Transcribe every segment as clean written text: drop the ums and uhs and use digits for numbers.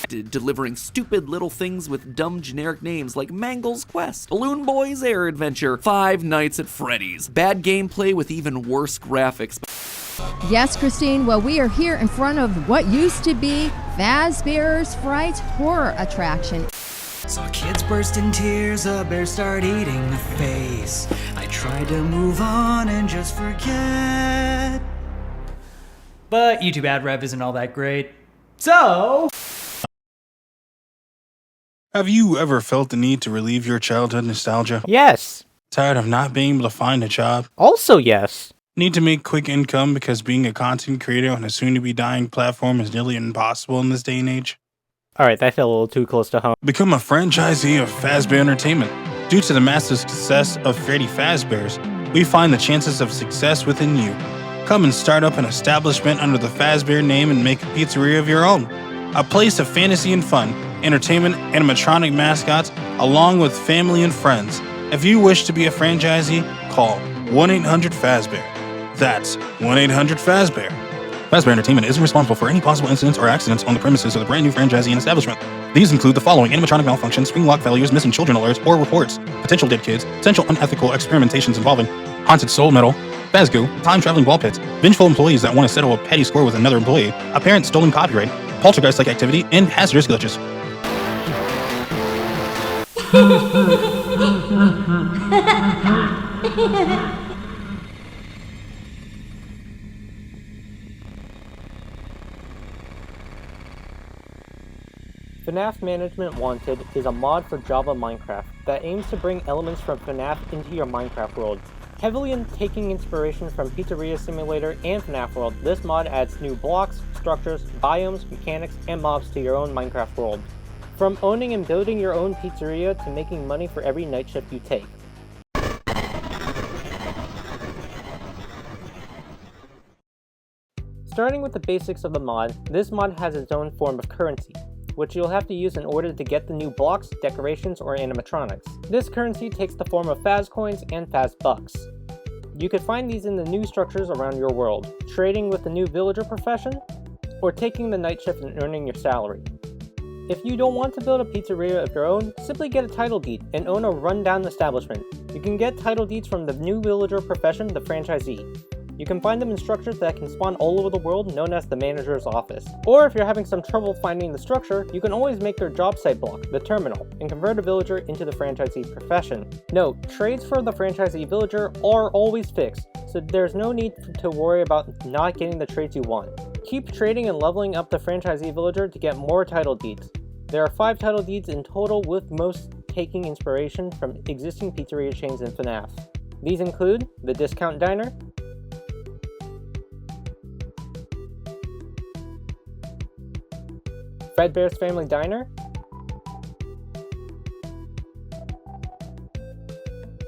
delivering stupid little things with dumb generic names like Mangle's Quest, Balloon Boy's Air Adventure, Five Nights at Freddy's. Bad gameplay with even worse graphics. Yes, Christine, well, we are here in front of what used to be Fazbear's Fright horror attraction. Saw kids burst in tears, a bear start eating the face. I tried to move on and just forget. But YouTube ad rev isn't all that great. So... Have you ever felt the need to relieve your childhood nostalgia? Yes. Tired of not being able to find a job? Also yes. Need to make quick income because being a content creator on a soon-to-be dying platform is nearly impossible in this day and age? Alright, that felt a little too close to home. Become a franchisee of Fazbear Entertainment. Due to the massive success of Freddy Fazbear's, we find the chances of success within you. Come and start up an establishment under the Fazbear name and make a pizzeria of your own. A place of fantasy and fun, entertainment, animatronic mascots, along with family and friends. If you wish to be a franchisee, call 1-800-FAZBEAR. That's 1-800-FAZBEAR. Fazbear Entertainment isn't responsible for any possible incidents or accidents on the premises of the brand new franchisee and establishment. These include the following: animatronic malfunctions, spring lock failures, missing children alerts or reports, potential dead kids, potential unethical experimentations involving haunted soul metal, Fazgoo, time-traveling ball pits, vengeful employees that want to settle a petty score with another employee, apparent stolen copyright, poltergeist-like activity, and hazardous glitches. FNAF Management Wanted is a mod for Java Minecraft that aims to bring elements from FNAF into your Minecraft world. Heavily taking inspiration from Pizzeria Simulator and FNAF World, this mod adds new blocks, structures, biomes, mechanics, and mobs to your own Minecraft world. From owning and building your own pizzeria to making money for every night shift you take. Starting with the basics of the mod, this mod has its own form of currency, which you'll have to use in order to get the new blocks, decorations, or animatronics. This currency takes the form of Faz coins and Faz bucks. You can find these in the new structures around your world, trading with the new villager profession, or taking the night shift and earning your salary. If you don't want to build a pizzeria of your own, simply get a title deed and own a rundown establishment. You can get title deeds from the new villager profession, the franchisee. You can find them in structures that can spawn all over the world, known as the manager's office. Or if you're having some trouble finding the structure, you can always make their job site block, the terminal, and convert a villager into the franchisee profession. Note, trades for the franchisee villager are always fixed, so there's no need to worry about not getting the trades you want. Keep trading and leveling up the franchisee villager to get more title deeds. There are 5 title deeds in total, with most taking inspiration from existing pizzeria chains in FNAF. These include the Discount Diner, Fredbear's Family Diner,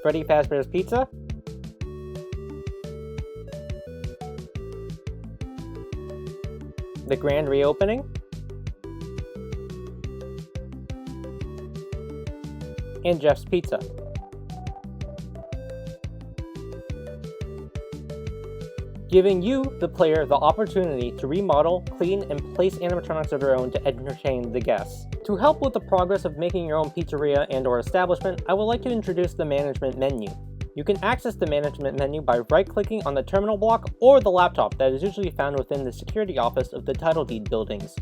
Freddy Fazbear's Pizza, The Grand Reopening, and Jeff's Pizza. Giving you, the player, the opportunity to remodel, clean, and place animatronics of your own to entertain the guests. To help with the progress of making your own pizzeria and/or establishment, I would like to introduce the management menu. You can access the management menu by right-clicking on the terminal block or the laptop that is usually found within the security office of the title deed buildings.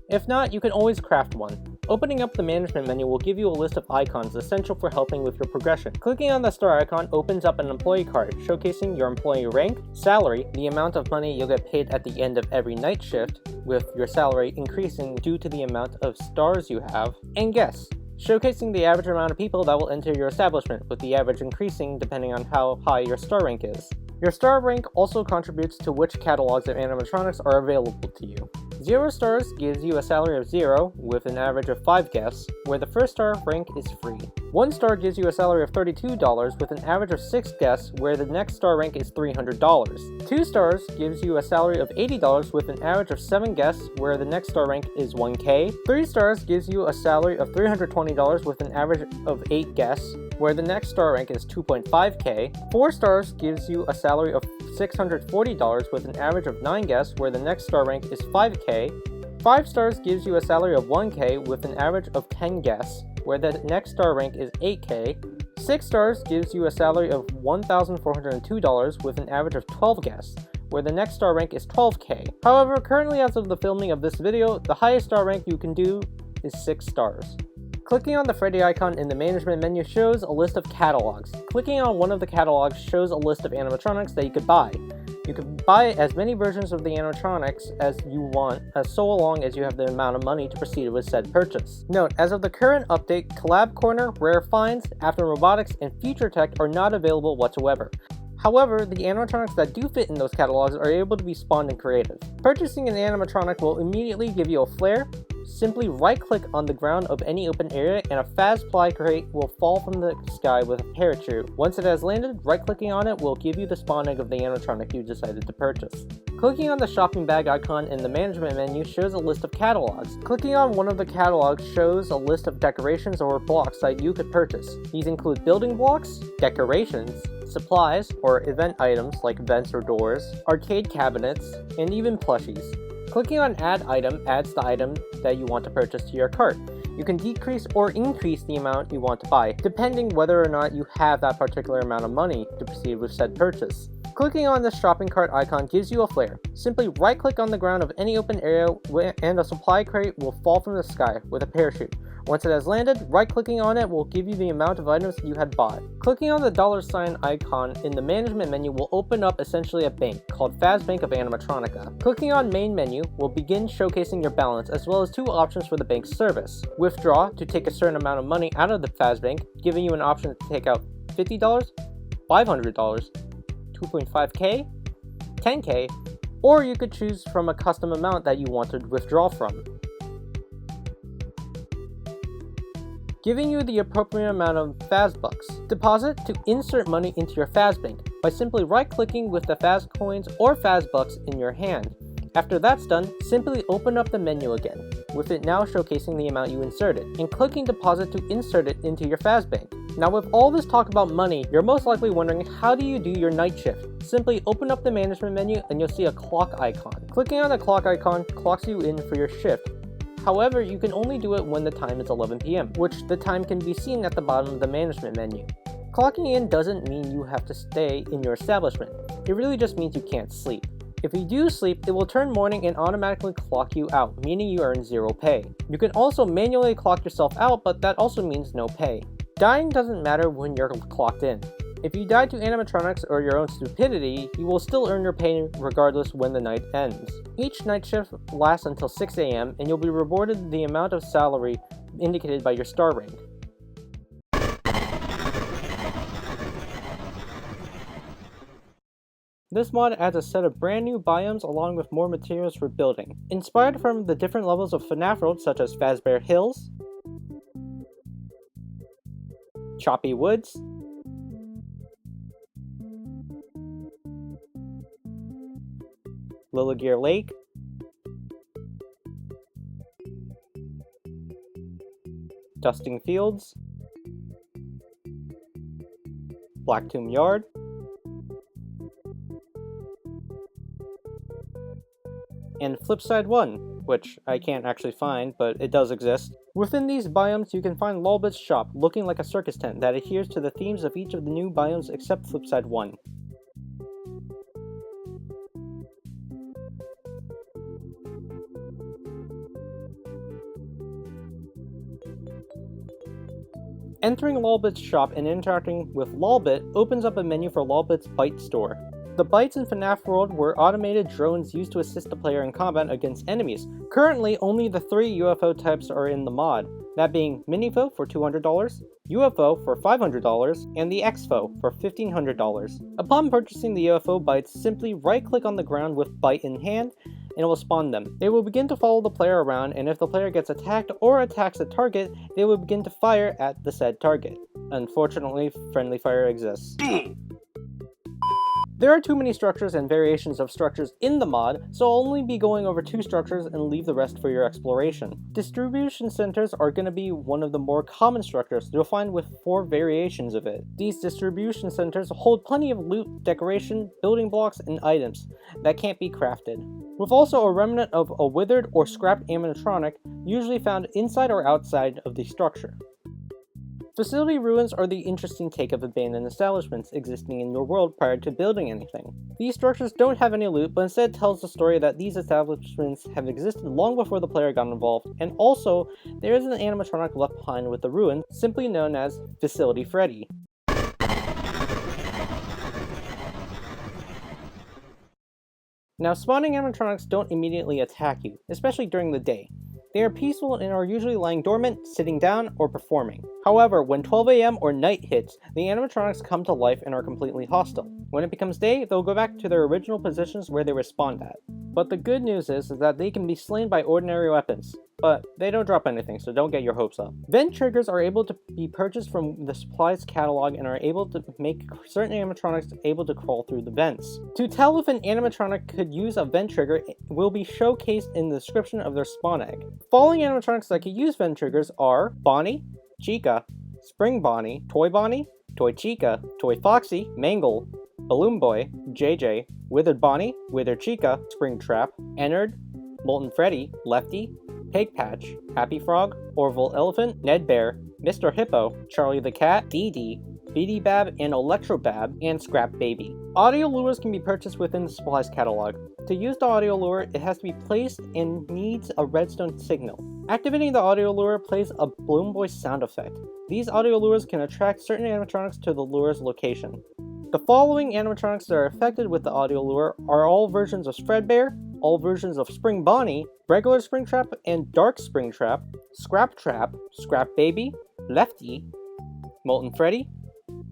If not, you can always craft one. Opening up the management menu will give you a list of icons essential for helping with your progression. Clicking on the star icon opens up an employee card showcasing your employee rank, salary, the amount of money you'll get paid at the end of every night shift, with your salary increasing due to the amount of stars you have, and guests, showcasing the average amount of people that will enter your establishment, with the average increasing depending on how high your star rank is. Your star rank also contributes to which catalogs of animatronics are available to you. 0 stars gives you a salary of 0, with an average of 5 guests, where the first star rank is free. 1 star gives you a salary of $32, with an average of 6 guests, where the next star rank is $300. 2 stars gives you a salary of $80, with an average of 7 guests, where the next star rank is $1K. 3 stars gives you a salary of $320, with an average of 8 guests, where the next star rank is $2.5K. 4 stars gives you a salary of $640 with an average of 9 guests, where the next star rank is $5K. 5 stars gives you a salary of 1k with an average of 10 guests, where the next star rank is 8k. 6 stars gives you a salary of $1,402 with an average of 12 guests, where the next star rank is 12k. However, currently as of the filming of this video, the highest star rank you can do is 6 stars. Clicking on the Freddy icon in the management menu shows a list of catalogs. Clicking on one of the catalogs shows a list of animatronics that you could buy. You can buy as many versions of the animatronics as you want, so long as you have the amount of money to proceed with said purchase. Note, as of the current update, Collab Corner, Rare Finds, After Robotics, and Future Tech are not available whatsoever. However, the animatronics that do fit in those catalogs are able to be spawned and creative. Purchasing an animatronic will immediately give you a flare. Simply right-click on the ground of any open area and a Faz Fly crate will fall from the sky with a parachute. Once it has landed, right-clicking on it will give you the spawn egg of the animatronic you decided to purchase. Clicking on the shopping bag icon in the management menu shows a list of catalogs. Clicking on one of the catalogs shows a list of decorations or blocks that you could purchase. These include building blocks, decorations, supplies or event items like vents or doors, arcade cabinets, and even plushies. Clicking on Add Item adds the item that you want to purchase to your cart. You can decrease or increase the amount you want to buy, depending whether or not you have that particular amount of money to proceed with said purchase. Clicking on the shopping cart icon gives you a flare. Simply right-click on the ground of any open area and a supply crate will fall from the sky with a parachute. Once it has landed, right-clicking on it will give you the amount of items you had bought. Clicking on the $ icon in the management menu will open up essentially a bank called Faz Bank of Animatronica. Clicking on main menu will begin showcasing your balance as well as 2 options for the bank's service. Withdraw to take a certain amount of money out of the Faz Bank, giving you an option to take out $50, $500, 2.5k, 10k, or you could choose from a custom amount that you want to withdraw from, giving you the appropriate amount of Faz bucks. Deposit to insert money into your Faz Bank by simply right-clicking with the Faz coins or Faz bucks in your hand. After that's done, simply open up the menu again, with it now showcasing the amount you inserted, and clicking deposit to insert it into your Faz Bank. Now with all this talk about money, you're most likely wondering, how do you do your night shift? Simply open up the management menu and you'll see a clock icon. Clicking on the clock icon clocks you in for your shift. However, you can only do it when the time is 11 p.m., which the time can be seen at the bottom of the management menu. Clocking in doesn't mean you have to stay in your establishment. It really just means you can't sleep. If you do sleep, it will turn morning and automatically clock you out, meaning you earn 0 pay. You can also manually clock yourself out, but that also means no pay. Dying doesn't matter when you're clocked in. If you die to animatronics or your own stupidity, you will still earn your pay regardless when the night ends. Each night shift lasts until 6 a.m. and you'll be rewarded the amount of salary indicated by your star rank. This mod adds a set of brand new biomes along with more materials for building. Inspired from the different levels of FNAF World such as Fazbear Hills, Choppy Woods, Lilligear Lake, Dusting Fields, Blacktomb Yard, and Flipside 1, which I can't actually find, but it does exist. Within these biomes, you can find Lbit's shop, looking like a circus tent that adheres to the themes of each of the new biomes except Flipside 1. Entering Lbit's shop and interacting with Lbit opens up a menu for Lbit's Bite Store. The bites in FNAF World were automated drones used to assist the player in combat against enemies. Currently, only the 3 UFO types are in the mod, that being Minifo for $200, UFO for $500, and the Xfo for $1,500. Upon purchasing the UFO bites, simply right-click on the ground with bite in hand, and it will spawn them. They will begin to follow the player around, and if the player gets attacked or attacks a target, they will begin to fire at the said target. Unfortunately, friendly fire exists. There are too many structures and variations of structures in the mod, so I'll only be going over 2 structures and leave the rest for your exploration. Distribution centers are going to be one of the more common structures you'll find with 4 variations of it. These distribution centers hold plenty of loot, decoration, building blocks, and items that can't be crafted, with also a remnant of a withered or scrapped animatronic usually found inside or outside of the structure. Facility ruins are the interesting take of abandoned establishments existing in your world prior to building anything. These structures don't have any loot, but instead tells the story that these establishments have existed long before the player got involved, and also there is an animatronic left behind with the ruin, simply known as Facility Freddy. Now, spawning animatronics don't immediately attack you, especially during the day. They are peaceful and are usually lying dormant, sitting down, or performing. However, when 12 AM or night hits, the animatronics come to life and are completely hostile. When it becomes day, they'll go back to their original positions where they were spawned at. But the good news is that they can be slain by ordinary weapons, but they don't drop anything, so don't get your hopes up. Vent triggers are able to be purchased from the supplies catalog and are able to make certain animatronics able to crawl through the vents. To tell if an animatronic could use a vent trigger, it will be showcased in the description of their spawn egg. Following animatronics that can use vent triggers are Bonnie, Chica, Spring Bonnie, Toy Chica, Toy Foxy, Mangle, Balloon Boy, JJ, Withered Bonnie, Withered Chica, Springtrap, Ennard, Molten Freddy, Lefty, Pig Patch, Happy Frog, Orville Elephant, Ned Bear, Mr. Hippo, Charlie the Cat, Dee Dee, Beady Bab and Electro Bab, and Scrap Baby. Audio lures can be purchased within the supplies catalog. To use the audio lure, it has to be placed and needs a redstone signal. Activating the audio lure plays a Balloon Boy sound effect. These audio lures can attract certain animatronics to the lure's location. The following animatronics that are affected with the audio lure are all versions of Fredbear, all versions of Spring Bonnie, regular Springtrap and Dark Springtrap, Scrap Trap, Scrap Baby, Lefty, Molten Freddy,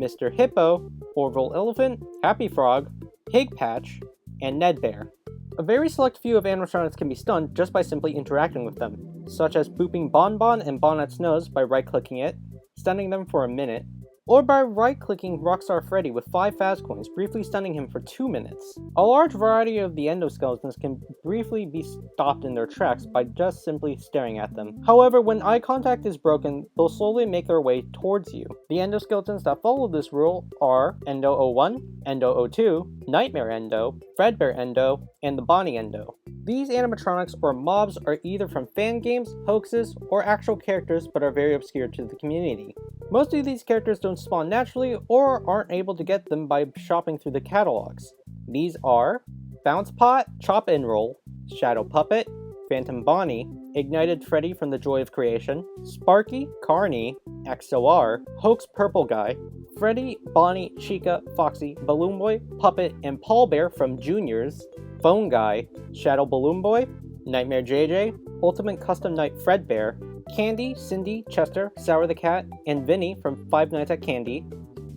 Mr. Hippo, Orville Elephant, Happy Frog, Pig Patch, and Ned Bear. A very select few of animatronics can be stunned just by simply interacting with them, such as booping Bonbon and Bonnet's nose by right-clicking it, stunning them for a minute, or by right-clicking Rockstar Freddy with 5 Faz coins, briefly stunning him for 2 minutes. A large variety of the endoskeletons can briefly be stopped in their tracks by just simply staring at them. However, when eye contact is broken, they'll slowly make their way towards you. The endoskeletons that follow this rule are Endo 01, Endo 02, Nightmare Endo, Fredbear Endo, and the Bonnie Endo. These animatronics or mobs are either from fan games, hoaxes, or actual characters but are very obscure to the community. Most of these characters don't spawn naturally or aren't able to get them by shopping through the catalogs. These are Bounce Pot, Chop and Roll, Shadow Puppet, Phantom Bonnie, Ignited Freddy from the Joy of Creation, Sparky, Carney, XOR, Hoax Purple Guy, Freddy, Bonnie, Chica, Foxy, Balloon Boy, Puppet, and Paul Bear from Juniors, Phone Guy, Shadow Balloon Boy, Nightmare JJ, Ultimate Custom Night Fredbear, Candy, Cindy, Chester, Sour the Cat, and Vinny from Five Nights at Candy,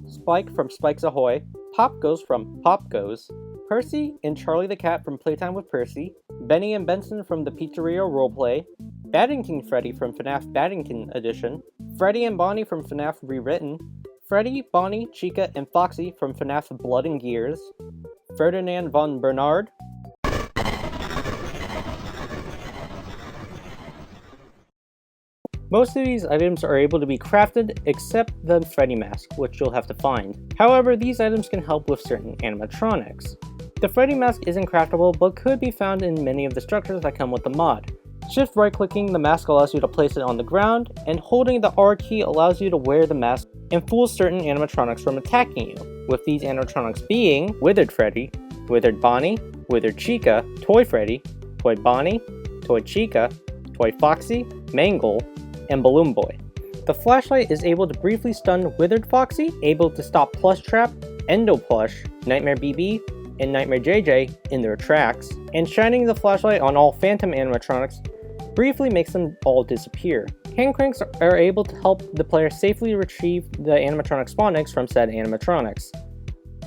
Spike from Spikes Ahoy, Pop Goes from Pop Goes, Percy and Charlie the Cat from Playtime with Percy, Benny and Benson from the Pizzeria Roleplay, Baddington Freddy from FNAF Baddington Edition, Freddy and Bonnie from FNAF Rewritten, Freddy, Bonnie, Chica, and Foxy from FNAF Blood and Gears, Ferdinand von Bernard, Most of these items are able to be crafted except the Freddy mask, which you'll have to find. However, these items can help with certain animatronics. The Freddy mask isn't craftable, but could be found in many of the structures that come with the mod. Shift right-clicking the mask allows you to place it on the ground, and holding the R key allows you to wear the mask and fool certain animatronics from attacking you, with these animatronics being Withered Freddy, Withered Bonnie, Withered Chica, Toy Freddy, Toy Bonnie, Toy Chica, Toy Foxy, Mangle, and Balloon Boy. The flashlight is able to briefly stun Withered Foxy, able to stop Plush Trap, Endo Plush, Nightmare BB, and Nightmare JJ in their tracks, and shining the flashlight on all Phantom animatronics briefly makes them all disappear. Hand cranks are able to help the player safely retrieve the animatronic spawn eggs from said animatronics.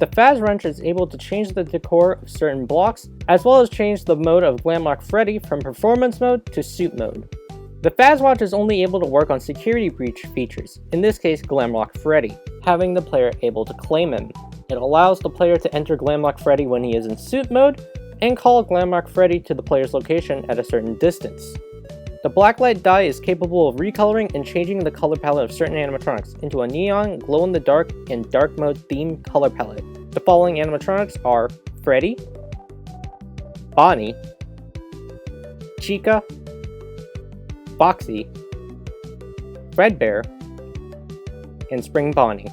The Faz Wrench is able to change the decor of certain blocks, as well as change the mode of Glamlock Freddy from Performance Mode to Suit Mode. The Faz Watch is only able to work on security breach features, in this case Glamlock Freddy, having the player able to claim him. It allows the player to enter Glamlock Freddy when he is in suit mode, and call Glamlock Freddy to the player's location at a certain distance. The blacklight dye is capable of recoloring and changing the color palette of certain animatronics into a neon, glow-in-the-dark, and dark mode themed color palette. The following animatronics are Freddy, Bonnie, Chica, Foxy, Fredbear, and Spring Bonnie.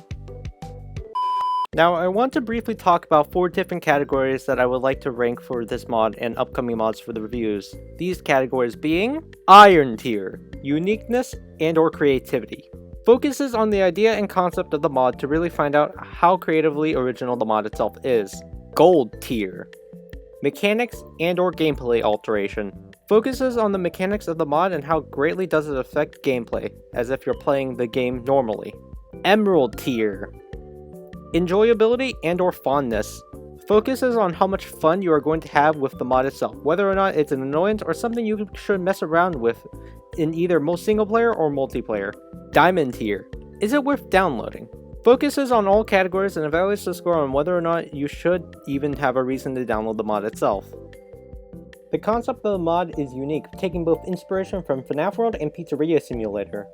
Now, I want to briefly talk about 4 different categories that I would like to rank for this mod and upcoming mods for the reviews. These categories being Iron Tier, Uniqueness and/or Creativity. Focuses on the idea and concept of the mod to really find out how creatively original the mod itself is. Gold Tier, Mechanics and/or Gameplay Alteration. Focuses on the mechanics of the mod and how greatly does it affect gameplay, as if you're playing the game normally. Emerald Tier, Enjoyability and/or Fondness. Focuses on how much fun you are going to have with the mod itself, whether or not it's an annoyance or something you should mess around with in either single player or multiplayer. Diamond Tier, is it worth downloading? Focuses on all categories and evaluates the score on whether or not you should even have a reason to download the mod itself. The concept of the mod is unique, taking both inspiration from FNAF World and Pizzeria Simulator.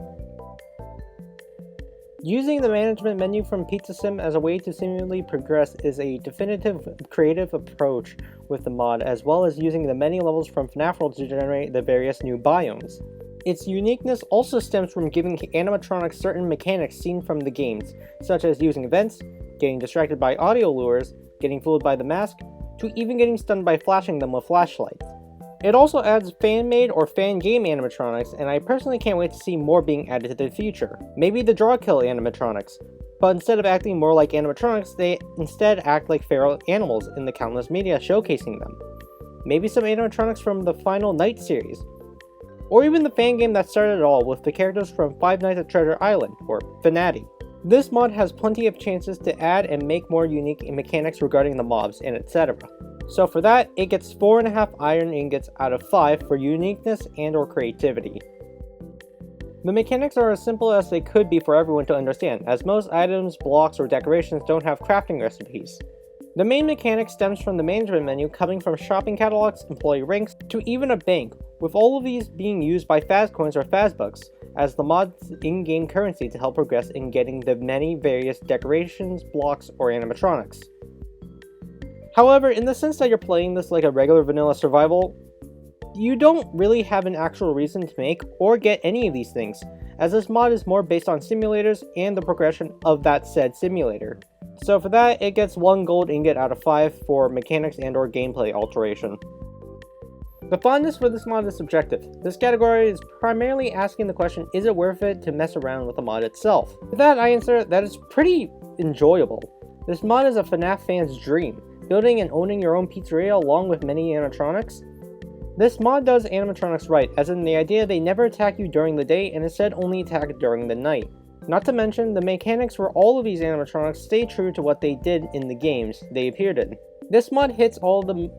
Using the management menu from Pizza Sim as a way to seamlessly progress is a definitive creative approach with the mod, as well as using the many levels from FNAF World to generate the various new biomes. Its uniqueness also stems from giving animatronics certain mechanics seen from the games, such as using vents, getting distracted by audio lures, getting fooled by the mask, to even getting stunned by flashing them with flashlights. It also adds fan-made or fan-game animatronics, and I personally can't wait to see more being added to the future. Maybe the draw kill animatronics, but instead of acting more like animatronics, they instead act like feral animals in the countless media showcasing them. Maybe some animatronics from the Final Night series, or even the fan game that started it all with the characters from Five Nights at Treasure Island, or FNAF. This mod has plenty of chances to add and make more unique mechanics regarding the mobs and etc. So for that, it gets 4.5 iron ingots out of 5 for uniqueness and/or creativity. The mechanics are as simple as they could be for everyone to understand, as most items, blocks, or decorations don't have crafting recipes. The main mechanic stems from the management menu, coming from shopping catalogs, employee ranks, to even a bank, with all of these being used by Fazcoins or Fazbucks as the mod's in-game currency to help progress in getting the many various decorations, blocks, or animatronics. However, in the sense that you're playing this like a regular vanilla survival, you don't really have an actual reason to make or get any of these things, as this mod is more based on simulators and the progression of that said simulator. So for that, it gets 1 gold ingot out of 5 for mechanics and/or gameplay alteration. The fondness for this mod is subjective. This category is primarily asking the question, is it worth it to mess around with the mod itself? With that, I answer that it's pretty enjoyable. This mod is a FNAF fan's dream, building and owning your own pizzeria along with many animatronics. This mod does animatronics right, as in the idea they never attack you during the day and instead only attack during the night. Not to mention, the mechanics for all of these animatronics stay true to what they did in the games they appeared in. This mod hits all the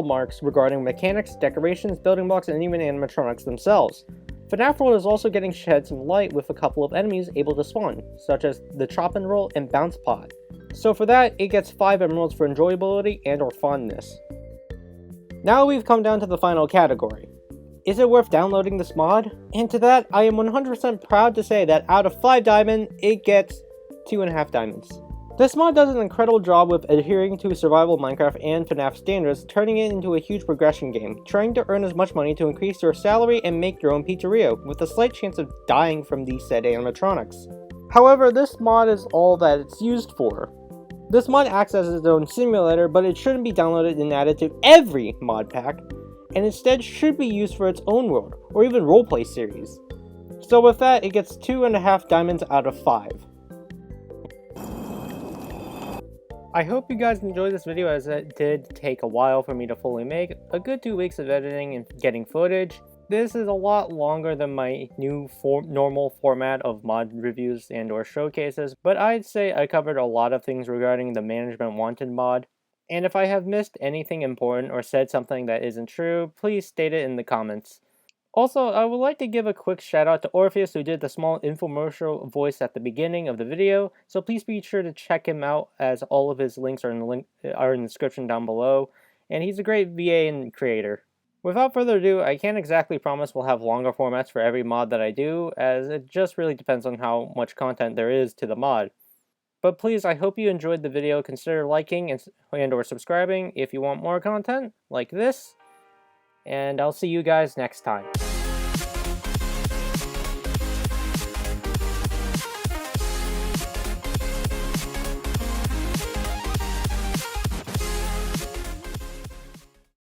marks regarding mechanics, decorations, building blocks, and even animatronics themselves. FNAF World is also getting shed some light with a couple of enemies able to spawn, such as the Chop and Roll and Bounce Pod. So for that, it gets 5 emeralds for enjoyability and/or fondness. Now we've come down to the final category. Is it worth downloading this mod? And to that, I am 100% proud to say that out of 5 diamond, it gets 2.5 diamonds. This mod does an incredible job with adhering to survival Minecraft and FNAF standards, turning it into a huge progression game, trying to earn as much money to increase your salary and make your own pizzeria, with a slight chance of dying from these said animatronics. However, this mod is all that it's used for. This mod acts as its own simulator, but it shouldn't be downloaded and added to every mod pack, and instead should be used for its own world, or even roleplay series. So with that, it gets 2.5 diamonds out of 5. I hope you guys enjoyed this video, as it did take a while for me to fully make. A good 2 weeks of editing and getting footage. This is a lot longer than my new normal format of mod reviews and or showcases, but I'd say I covered a lot of things regarding the Management Wanted mod. And if I have missed anything important or said something that isn't true, please state it in the comments. Also, I would like to give a quick shout out to Orpheus, who did the small infomercial voice at the beginning of the video, so please be sure to check him out, as all of his links are in the description down below, and he's a great VA and creator. Without further ado, I can't exactly promise we'll have longer formats for every mod that I do, as it just really depends on how much content there is to the mod. But please, I hope you enjoyed the video. Consider liking and or subscribing if you want more content like this, and I'll see you guys next time.